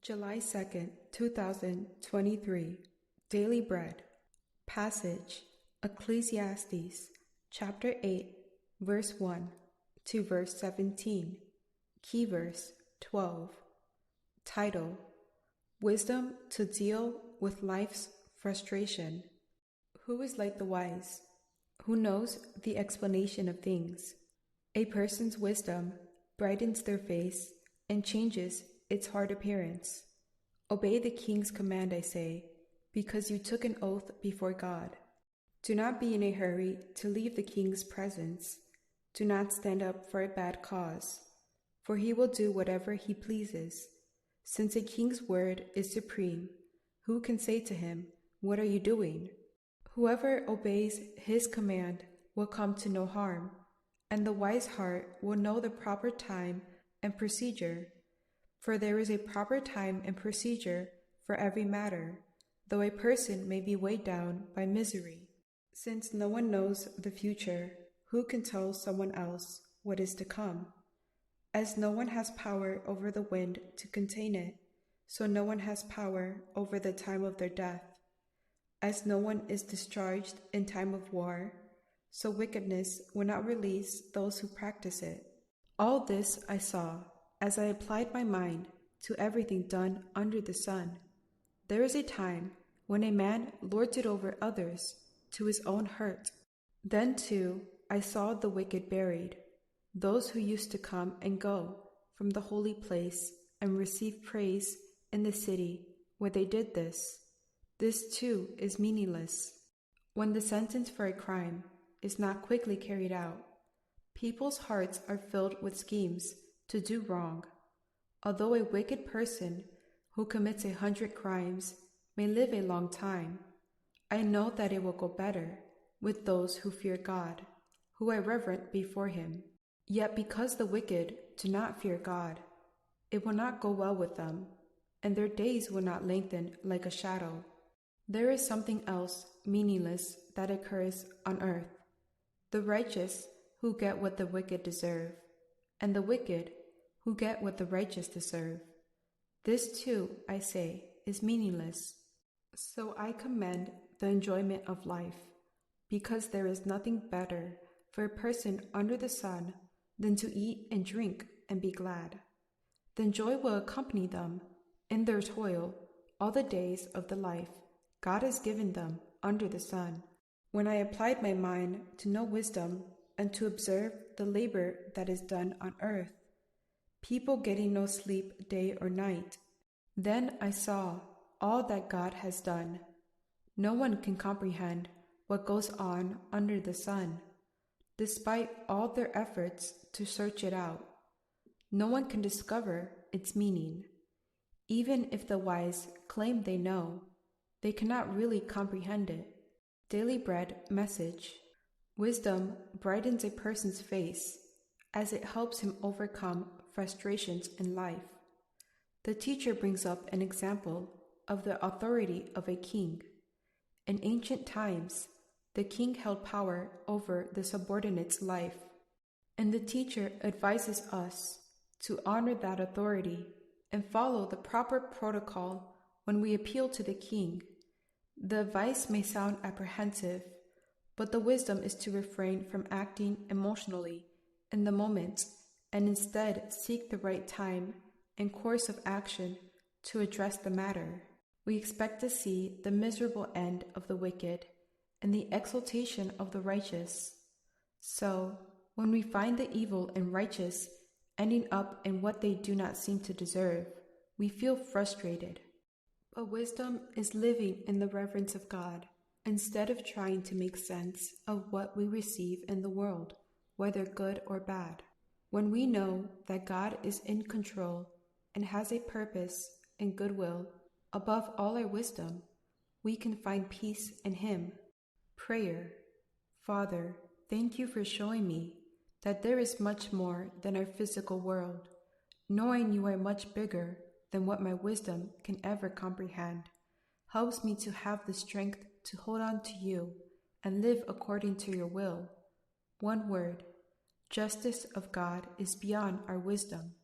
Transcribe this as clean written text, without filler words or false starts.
July 2nd, 2023. Daily Bread. Passage, Ecclesiastes, chapter 8, verse 1 to verse 17. Key verse 12. Title, Wisdom to Deal with Life's Frustration. Who is like the wise? Who knows the explanation of things? A person's wisdom brightens their face and changes its hard appearance. Obey the king's command, I say, because you took an oath before God. Do not be in a hurry to leave the king's presence. Do not stand up for a bad cause, for he will do whatever he pleases. Since a king's word is supreme, who can say to him, "What are you doing?" Whoever obeys his command will come to no harm, and the wise heart will know the proper time and procedure. For there is a proper time and procedure for every matter, though a person may be weighed down by misery. Since no one knows the future, who can tell someone else what is to come? As no one has power over the wind to contain it, so no one has power over the time of their death. As no one is discharged in time of war, so wickedness will not release those who practice it. All this I saw, as I applied my mind to everything done under the sun. There is a time when a man lords it over others to his own hurt. Then too I saw the wicked buried, those who used to come and go from the holy place and receive praise in the city where they did this. This too is meaningless. When the sentence for a crime is not quickly carried out, people's hearts are filled with schemes to do wrong. Although a wicked person who commits 100 crimes may live a long time, I know that it will go better with those who fear God, who are reverent before him. Yet because the wicked do not fear God, it will not go well with them, and their days will not lengthen like a shadow. There is something else meaningless that occurs on earth: the righteous who get what the wicked deserve, and the wicked who get what the righteous deserve. This too, I say, is meaningless. So I commend the enjoyment of life, because there is nothing better for a person under the sun than to eat and drink and be glad. Then joy will accompany them in their toil all the days of the life God has given them under the sun. When I applied my mind to know wisdom and to observe the labor that is done on earth, people getting no sleep day or night, then I saw all that God has done. No one can comprehend what goes on under the sun, despite all their efforts to search it out. No one can discover its meaning. Even if the wise claim they know, they cannot really comprehend it. Daily Bread message. Wisdom brightens a person's face as it helps him overcome frustrations in life. The teacher brings up an example of the authority of a king. In ancient times, the king held power over the subordinate's life, and the teacher advises us to honor that authority and follow the proper protocol when we appeal to the king. The advice may sound apprehensive, but the wisdom is to refrain from acting emotionally in the moment and instead seek the right time and course of action to address the matter. We expect to see the miserable end of the wicked and the exaltation of the righteous. So, when we find the evil and righteous ending up in what they do not seem to deserve, we feel frustrated. But wisdom is living in the reverence of God, instead of trying to make sense of what we receive in the world, whether good or bad. When we know that God is in control and has a purpose and goodwill above all our wisdom, we can find peace in him. Prayer. Father, thank you for showing me that there is much more than our physical world. Knowing you are much bigger than what my wisdom can ever comprehend helps me to have the strength to hold on to you and live according to your will. One word: justice of God is beyond our wisdom.